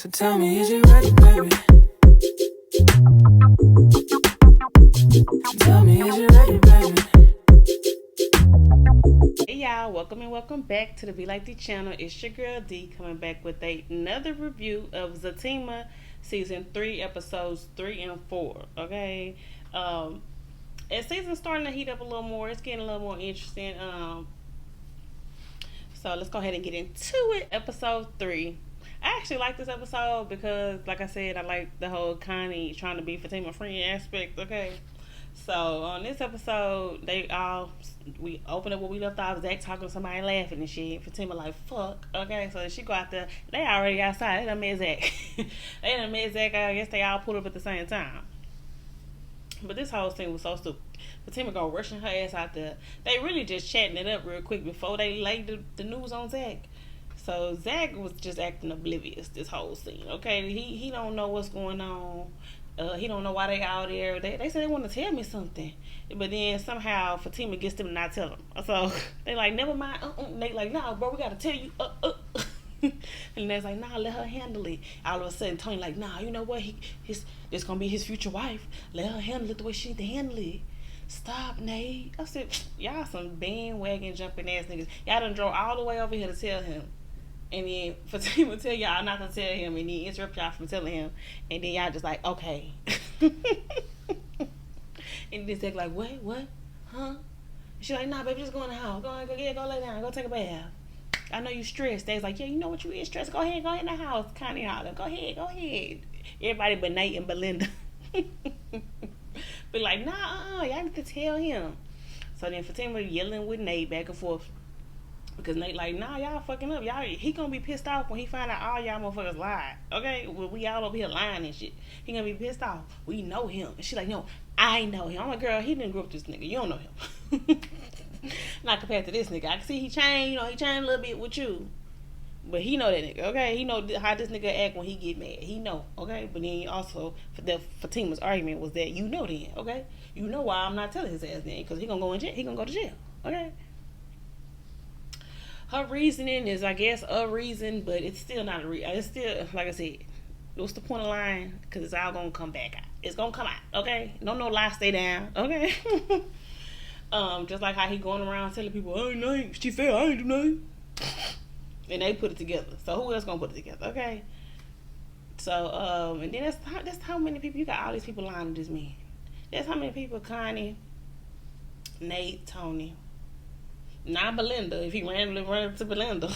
So tell me, is you ready, baby? Tell me, is you ready, baby? Hey y'all, welcome back to the Be Like D channel. It's your girl D coming back with another review of Zatima season 3, episodes 3 and 4. Okay, as season's starting to heat up a little more, it's getting a little more interesting. So let's go ahead and get into it. Episode 3. I actually like this episode because, like I said, I like the whole Connie trying to be Fatima friend aspect. Okay, so on this episode, we open up where we left off. Zach talking to somebody laughing and shit. Fatima like fuck. Okay, so she go out there. They already outside. They done met Zach. They done met Zach. I guess they all pulled up at the same time. But this whole scene was so stupid. Fatima go rushing her ass out there. They really just chatting it up real quick before they laid the news on Zach. So Zach was just acting oblivious this whole scene. Okay, he don't know what's going on. He don't know why they out there. They said they want to tell me something, but then somehow Fatima gets them to not tell them. So they like never mind. They like nah, bro, we gotta tell you. And they's like nah, let her handle it. All of a sudden Tony like nah, you know what? This gonna be his future wife. Let her handle it the way she need to handle it. Stop, Nate. I said y'all some bandwagon jumping ass niggas. Y'all done drove all the way over here to tell him. And then Fatima tell y'all not to tell him, and then interrupt y'all from telling him, and then y'all just like, okay. And then Zach like, what, huh? She's like, nah, baby, just go in the house. Go lay down, go take a bath. I know you stressed. They's like, yeah, you know what, you is stressed. Go ahead in the house. Connie holler, go ahead. Everybody but Nate and Belinda. But like, nah, y'all need to tell him. So then Fatima yelling with Nate back and forth. Because Nate like, nah, y'all fucking up. He gonna be pissed off when he find out all y'all motherfuckers lied. Okay? Well, we all over here lying and shit. He gonna be pissed off. We know him. And she like, no, I know him. I'm like, girl, he didn't grow up with this nigga. You don't know him. Not compared to this nigga. I can see he changed, he changed a little bit with you. But he know that nigga, okay? He know how this nigga act when he get mad. He know, okay? But then also, Fatima's argument was that you know then, okay? You know why I'm not telling his ass then. Because he gonna go in jail. He gonna go to jail, okay? Her reasoning is, I guess, a reason, but it's still not a reason. It's still, like I said, what's the point of lying? Because it's all going to come back out. It's going to come out, okay? No lie, stay down, okay? Just like how he going around telling people, I ain't nothing. She said I ain't do nothing. And they put it together. So who else going to put it together, okay? So, and then that's how many people, you got all these people lying to this man. That's how many people, Connie, Nate, Tony, not Belinda, if he randomly run up to Belinda.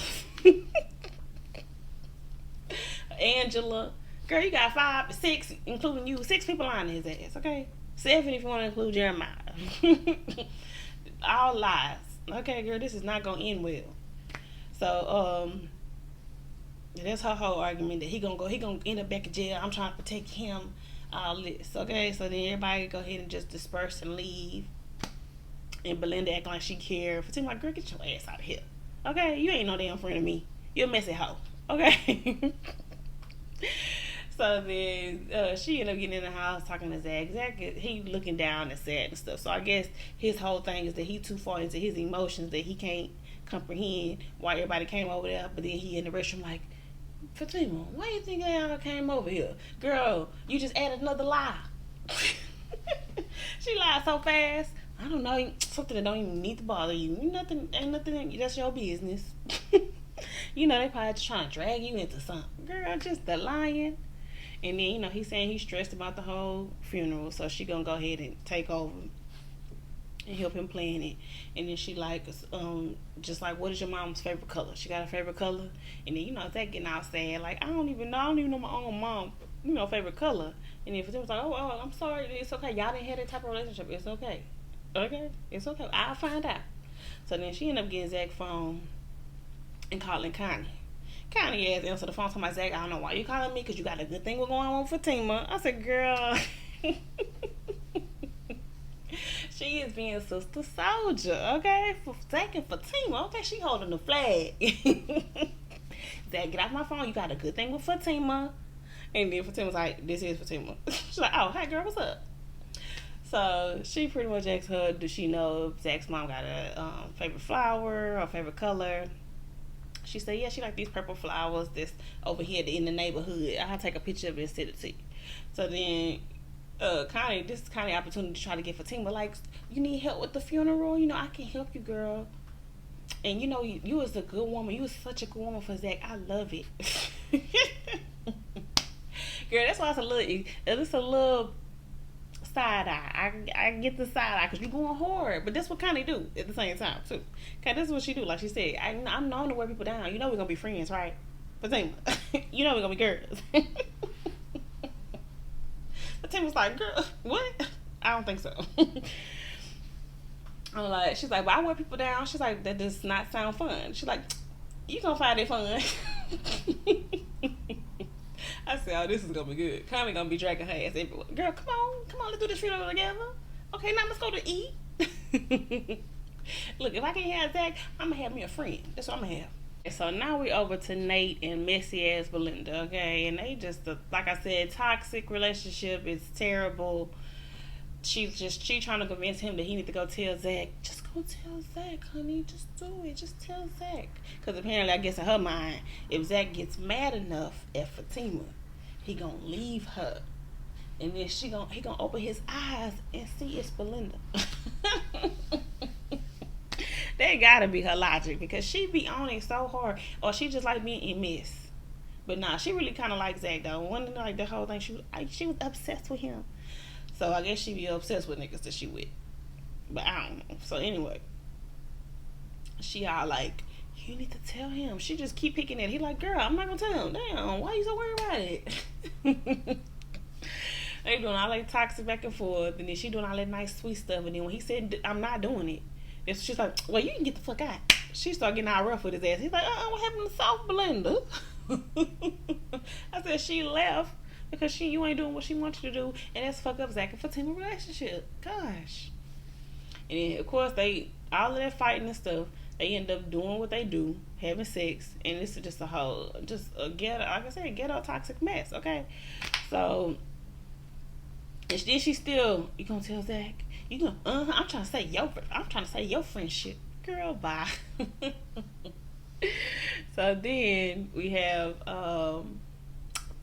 Angela. Girl, you got 6, including you, 6 people lying to his ass, okay? 7 if you want to include Jeremiah. All lies. Okay, girl, this is not going to end well. So, that's her whole argument that he gonna end up back in jail. I'm trying to protect him, all this, okay? So then everybody go ahead and just disperse and leave. And Belinda acting like she cared. Fatima like, girl, get your ass out of here. Okay? You ain't no damn friend of me. You're a messy hoe. Okay? So then she ended up getting in the house talking to Zach. Zach, he looking down and sad and stuff. So I guess his whole thing is that he too far into his emotions that he can't comprehend why everybody came over there. But then he in the restroom like, Fatima, why you think they all came over here? Girl, you just added another lie. She lied so fast. I don't know, something that don't even need to bother you. Ain't nothing, that's your business. They probably just trying to drag you into something. Girl, just the lying. And then, he's saying he's stressed about the whole funeral, so she gonna go ahead and take over and help him plan it. And then she like, just like, what is your mom's favorite color? She got a favorite color. And then, that getting all sad, like, I don't even know my own mom, favorite color. And then Fatima was like, oh, I'm sorry, it's okay. Y'all didn't have that type of relationship. It's okay. Okay, it's okay. I'll find out. So then she ended up getting Zach's phone and calling Connie. Connie asked answer the phone to my Zach, I don't know why you calling me because you got a good thing going on with Fatima. I said, girl, she is being sister soldier, okay? For Zach and Fatima, okay? She holding the flag. Zach, get off my phone. You got a good thing with Fatima. And then Fatima's like, this is Fatima. She's like, oh, hey, girl, what's up? So she pretty much asked her, does she know if Zach's mom got a favorite flower or favorite color? She said, yeah, she like these purple flowers that's over here in the neighborhood. I'll take a picture of it and send it to you. So then Connie, this is kind of opportunity to try to get Fatima, like, you need help with the funeral? You know, I can help you, girl. And you know, you was a good woman. You was such a good woman for Zach. I love it. Girl, that's why it's a little side eye. I get the side eye because you going hard, but that's what Connie do at the same time too. Okay, this is what she do. Like she said, I'm known to wear people down. You know we're gonna be friends, right? Fatima, you know we're gonna be girls. Fatima's like, girl, what? I don't think so. I'm like, she's like, but I wear people down. She's like, that does not sound fun. She's like, you gonna find it fun. I said, oh, this is gonna be good. Connie gonna be dragging her ass everywhere. Girl, come on, let's do this funeral together. Okay, now let's go to eat. Look, if I can't have Zach, I'm gonna have me a friend. That's what I'm gonna have. And so now we over to Nate and messy ass Belinda, okay? And they just, like I said, toxic relationship. It's terrible. She trying to convince him that he need to go tell Zach. Just go tell Zach, honey. Just do it. Just tell Zach. Because apparently, I guess in her mind, if Zach gets mad enough at Fatima, he gonna leave her, and then he gonna open his eyes and see it's Belinda. That gotta be her logic, because she be on it so hard, or she just like being in miss. But nah, she really kind of like Zach though. One like the whole thing, she was obsessed with him. So I guess she be obsessed with niggas that she with. But I don't know. So anyway, she all like, you need to tell him. She just keep picking at. He like, girl, I'm not gonna tell him. Damn, why you so worried about it? They doing all that toxic back and forth, and then she doing all that nice sweet stuff. And then when he said, I'm not doing it, she's like, well, you can get the fuck out. She started getting all rough with his ass. He's like, what happened to South Belinda? I said, she left because you ain't doing what she wants you to do, and that's fuck up Zach and Fatima relationship. Gosh. And then of course all of that fighting and stuff, they end up doing what they do, having sex, and it's just a ghetto, like I said, ghetto toxic mess. Okay, so and then she still, you gonna tell Zach? You gonna I'm trying to say your friendship, girl. Bye. So then we have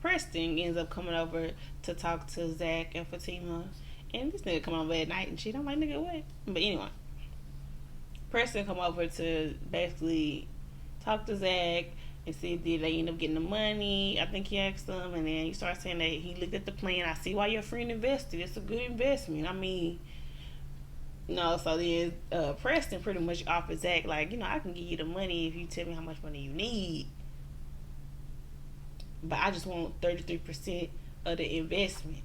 Preston ends up coming over to talk to Zach and Fatima, and this nigga come over at night and shit. I'm like, nigga, what? But anyway, Preston come over to basically talk to Zach and see if they end up getting the money. I think he asked them, and then he starts saying that he looked at the plan. I see why your friend invested. It's a good investment. I mean, no. So then Preston pretty much offered Zach, like, you know, I can give you the money if you tell me how much money you need, but I just want 33% of the investment.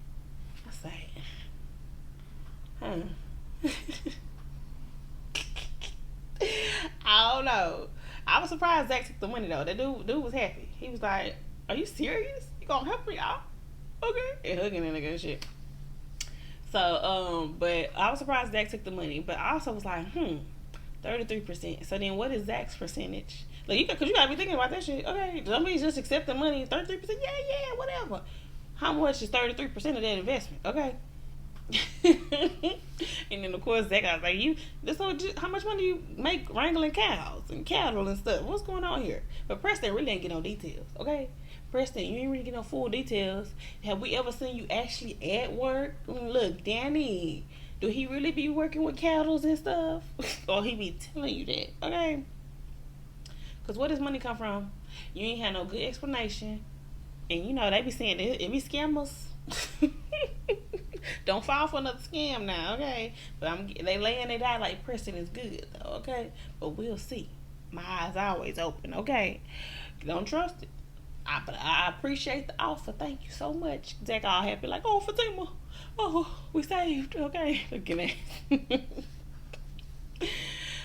I say, I don't know. I was surprised Zach took the money though. That dude was happy. He was like, "Are you serious? You gonna help me out? Okay." And hugging and good shit. So, but I was surprised Zach took the money. But I also was like, 33%. So then, what is Zach's percentage? Like, cause you gotta be thinking about that shit. Okay, somebody just accept the money, 33%. Yeah, whatever. How much is 33% of that investment? Okay. And then of course Zach was like, how much money do you make wrangling cows and cattle and stuff? What's going on here? But Preston really ain't get no details. Okay, Preston, you ain't really get no full details. Have we ever seen you actually at work? I mean, look, Danny, do he really be working with cattle and stuff? Or he be telling you that? Okay, because where does money come from? You ain't had no good explanation. And you know they be saying it be scammers. Don't fall for another scam now, okay? But they laying it out like Preston is good, though, okay? But we'll see. My eyes always open, okay? Don't trust it. But I appreciate the offer. Thank you so much. Zach all happy, like, oh, Fatima, oh, we saved, okay? Look at that.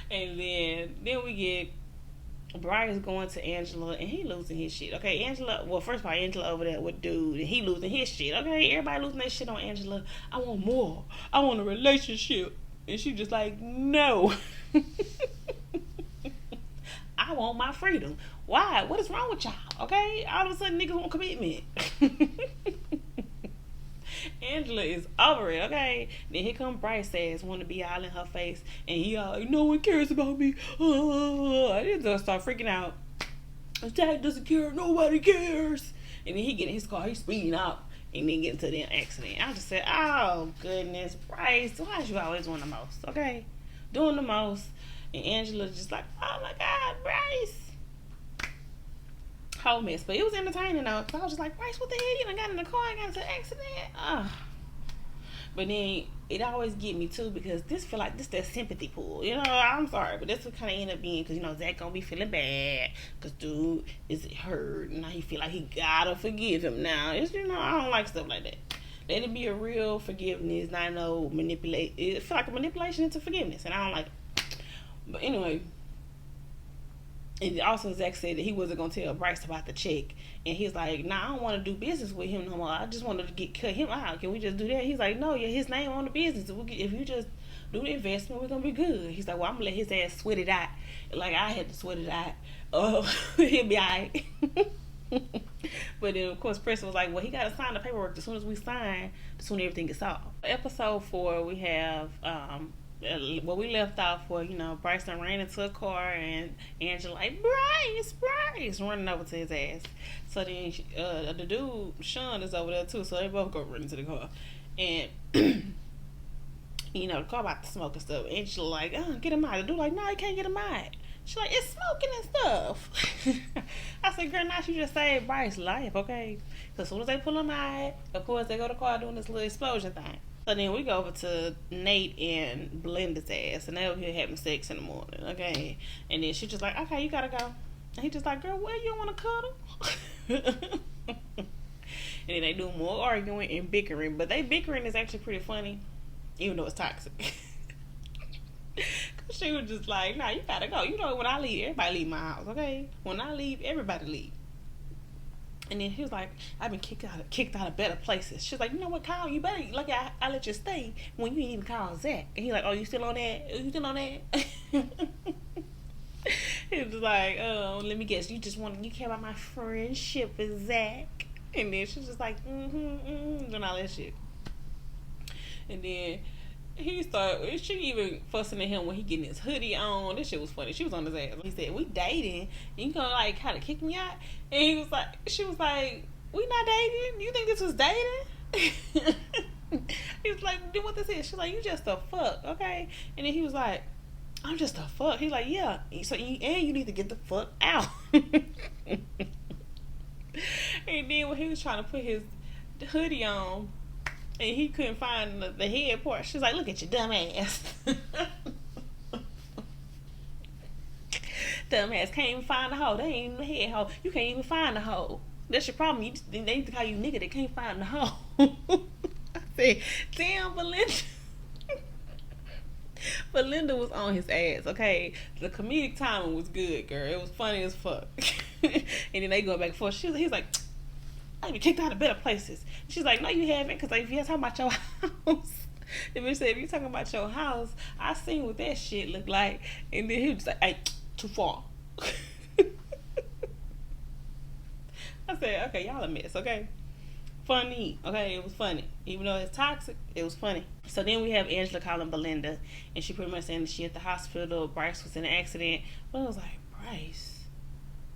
And then we get Brian's going to Angela, and he losing his shit. Okay, Angela. Well, first of all, Angela over there with dude, and he losing his shit. Okay, everybody losing their shit on Angela. I want more. I want a relationship, and she just like, no. I want my freedom. Why? What is wrong with y'all? Okay, all of a sudden niggas want commitment. Angela is over it, okay? Then here come Bryce ass want to be all in her face, and he all like, no one cares about me. I didn't start freaking out. Zach doesn't care. Nobody cares. And then he get in his car. He's speeding out. And then get into the accident. I just said, oh, goodness. Bryce, why is you always doing the most? Okay? Doing the most. And Angela just like, oh, my God, Bryce. Whole mess. But it was entertaining, though. So I was just like, Bryce, what the hell? You done got in the car and got into an accident? Ugh. But then it always get me too because this feel like this that sympathy pool. You know, I'm sorry, but this would kind of end up being because Zach gonna be feeling bad because dude is hurt and now he feel like he gotta forgive him now. It's I don't like stuff like that. Let it be a real forgiveness, not no manipulate. It feel like a manipulation into forgiveness, and I don't like it. But anyway. And also Zach said that he wasn't gonna tell Bryce about the check, and he's like, "Nah, I don't want to do business with him no more. I just wanted to cut him out. Can we just do that?" He's like, "No, yeah, his name on the business. If you just do the investment, we're gonna be good." He's like, "Well, I'm gonna let his ass sweat it out, like I had to sweat it out. He'll be alright." But then of course Preston was like, "Well, he gotta sign the paperwork. As soon as we sign, the sooner everything gets solved." Episode 4, we have well, we left off where Bryson ran into a car and Angela like Bryce running over to his ass. So then the dude Sean is over there too, so they both go run into the car, and the car about to smoke and stuff. Angela like, get him out. The dude like, no, you can't get him out. She's like, it's smoking and stuff. I said, girl, now she just saved Bryce's life, okay? So as soon as they pull him out, of course they go to the car doing this little explosion thing. So then we go over to Nate and Belinda's ass, and they over here having sex in the morning, okay? And then she's just like, okay, you gotta go. And he just like, girl, well, you don't want to cuddle? And then they do more arguing and bickering, but they bickering is actually pretty funny, even though it's toxic. Cause she was just like, nah, you gotta go. When I leave, everybody leave my house, okay? When I leave, everybody leave. And then he was like, I've been kicked out of better places. She's like, you know what, Kyle, you better, like, I let you stay when you didn't even call Zach. And he's like, oh, you still on that? You still on that? He was like, oh, let me guess, you care about my friendship with Zach. And then she's just like, and all that shit. And then she even fussing at him when he getting his hoodie on. This shit was funny. She was on his ass. He said, we dating. And you gonna like kind of kick me out? And she was like, we not dating? You think this was dating? He was like, then what this is? She's like, you just a fuck, okay? And then he was like, I'm just a fuck. He's like, yeah. So you need to get the fuck out. And then when he was trying to put his hoodie on, and he couldn't find the head part. She's like, look at your dumb ass. Dumb ass can't even find the hole. They ain't even the head hole. You can't even find the hole. That's your problem. They need to call you nigga. They can't find the hole. I said, damn, Belinda. Belinda was on his ass, okay? The comedic timing was good, girl. It was funny as fuck. And then they go back and forth. He's like, I've been kicked out of better places. She's like, no, you haven't, because if you're talking about your house, the bitch said, if you're talking about your house, I seen what that shit looked like. And then he was just like, hey, too far. I said, okay, y'all a mess, okay? Funny, okay? It was funny. Even though it's toxic, it was funny. So then we have Angela calling Belinda, and she pretty much saying that she at the hospital. Bryce was in an accident. But I was like, Bryce?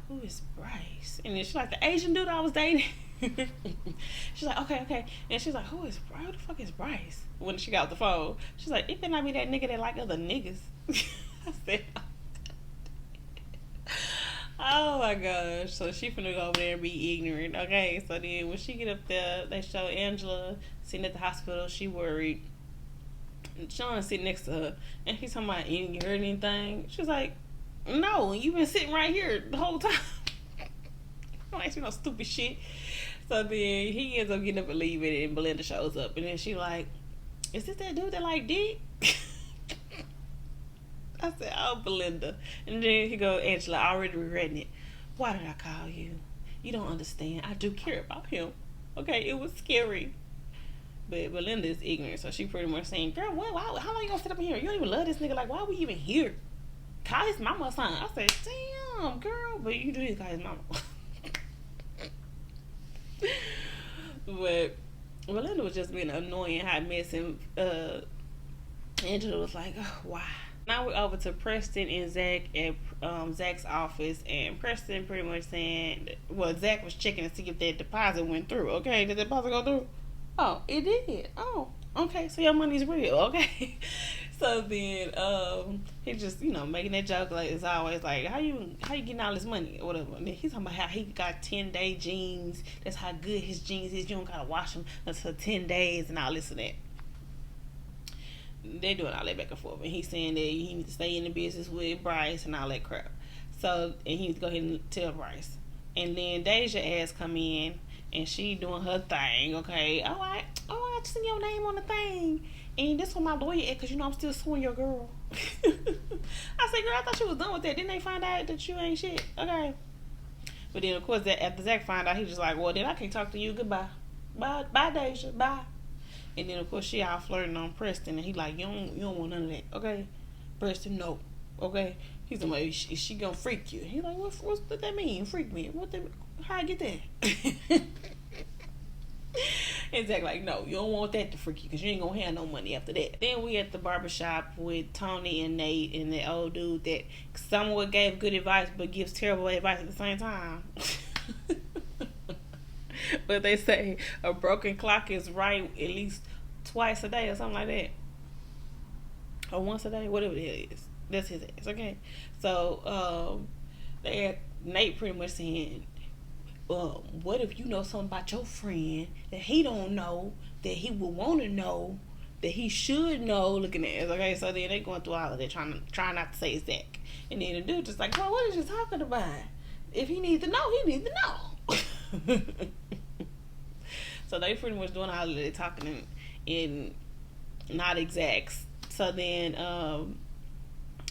Who is Bryce? And then she's like, the Asian dude I was dating. She's like, okay. And she's like, who the fuck is Bryce? When she got off the phone, she's like, it better not be that nigga that like other niggas. I said, oh my gosh. So she finna go over there and be ignorant. Okay, so then when she get up there, they show Angela sitting at the hospital. She worried. And Sean sitting next to her, and he's talking about, you heard anything? She's like, no, you've been sitting right here the whole time. Don't ask me no stupid shit. So then he ends up getting up and leaving, and Belinda shows up, and then she like, is this that dude that like dick? I said, oh, Belinda. And then he go, Angela, already regretting it. Why did I call you? You don't understand. I do care about him. Okay, it was scary. But Belinda is ignorant, so she pretty much saying, girl, how long you gonna sit up in here? You don't even love this nigga. Like, why we even here? Call his mama or something. I said, damn, girl. But you do need to call his mama. But Belinda was just being annoying, hot mess, and Angela was like, oh, why? Now we're over to Preston and Zach at Zach's office, and Preston pretty much saying, well, Zach was checking to see if that deposit went through. Okay, did the deposit go through? Oh, it did. Oh, okay, so your money's real. Okay. So then he just, making that joke like it's always like, how you getting all this money or whatever. And then he's talking about how he got 10-day jeans. That's how good his jeans is. You don't gotta wash them until 10 days and all this and that. They're doing all that back and forth, and he's saying that he needs to stay in the business with Bryce and all that crap. So, and he needs to go ahead and tell Bryce. And then Deja ass come in, and she doing her thing. Okay, I just seen your name on the thing, and this one my lawyer at, cause I'm still suing your girl. I said, girl, I thought you was done with that. Didn't they find out that you ain't shit? Okay. But then of course after Zach find out, he just like, well then I can't talk to you. Goodbye. Bye, Deja. Bye. And then of course she all flirting on Preston, and he like, you don't want none of that, okay? Preston, no, okay? He's like, is she gonna freak you? He's like, what that mean? Freak me? How I get that? And Zach like, no, you don't want that to freak you, because you ain't gonna have no money after that. Then we at the barbershop with Tony and Nate and the old dude that somewhat gave good advice but gives terrible advice at the same time. But they say a broken clock is right at least twice a day or something like that, or once a day, whatever it is. That's his ass. Okay, so they had Nate pretty much saying, what if you know something about your friend that he don't know, that he would want to know, that he should know? Looking at us. Okay, so then they going through all of that, trying not to say Zach, and then the dude just like, well, what is you talking about? If he needs to know, he needs to know. So they pretty much doing all of that talking in not exacts. So then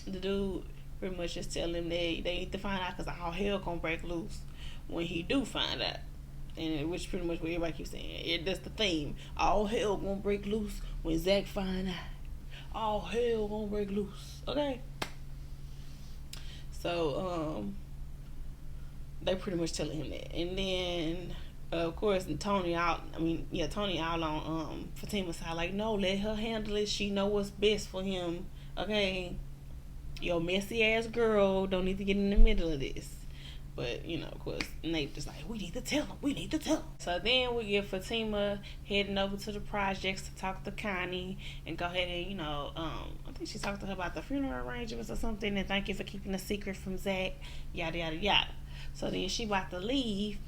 the dude pretty much just tell him they need to find out, because all hell gonna break loose when he do find out. And which pretty much what everybody keeps saying. That's the theme. All hell gonna break loose when Zach find out. All hell gonna break loose. Okay. So they pretty much telling him that. And then of course, Tony out on Fatima's side, like, no, let her handle it. She know what's best for him. Okay, your messy ass girl don't need to get in the middle of this. But of course, Nate just like, we need to tell him. So then we get Fatima heading over to the projects to talk to Connie and go ahead and I think she talked to her about the funeral arrangements or something, and thank you for keeping the secret from Zach, yada yada yada. So then she about to leave.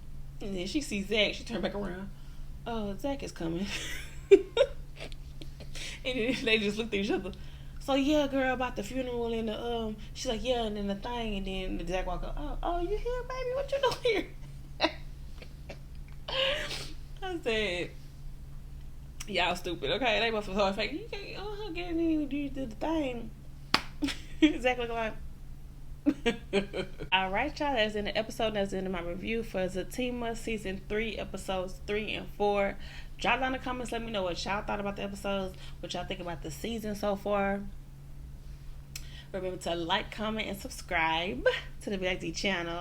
And then she sees Zach. She turned back around. Oh, Zach is coming. And then they just looked at each other. So yeah, girl, about the funeral and the she's like, yeah, and then the thing, and then Zach walk up. Oh, you here, baby? What you doing here? I said, y'all stupid. Okay, they both was hard fake. You can't get in and do the thing. Zach look like. Alright, y'all, that's in the episode. That's in my review for Zatima season 3 episodes 3 and 4. Drop down in the comments, let me know what y'all thought about the episodes, what y'all think about the season so far. Remember to like, comment, and subscribe to the belikedee channel.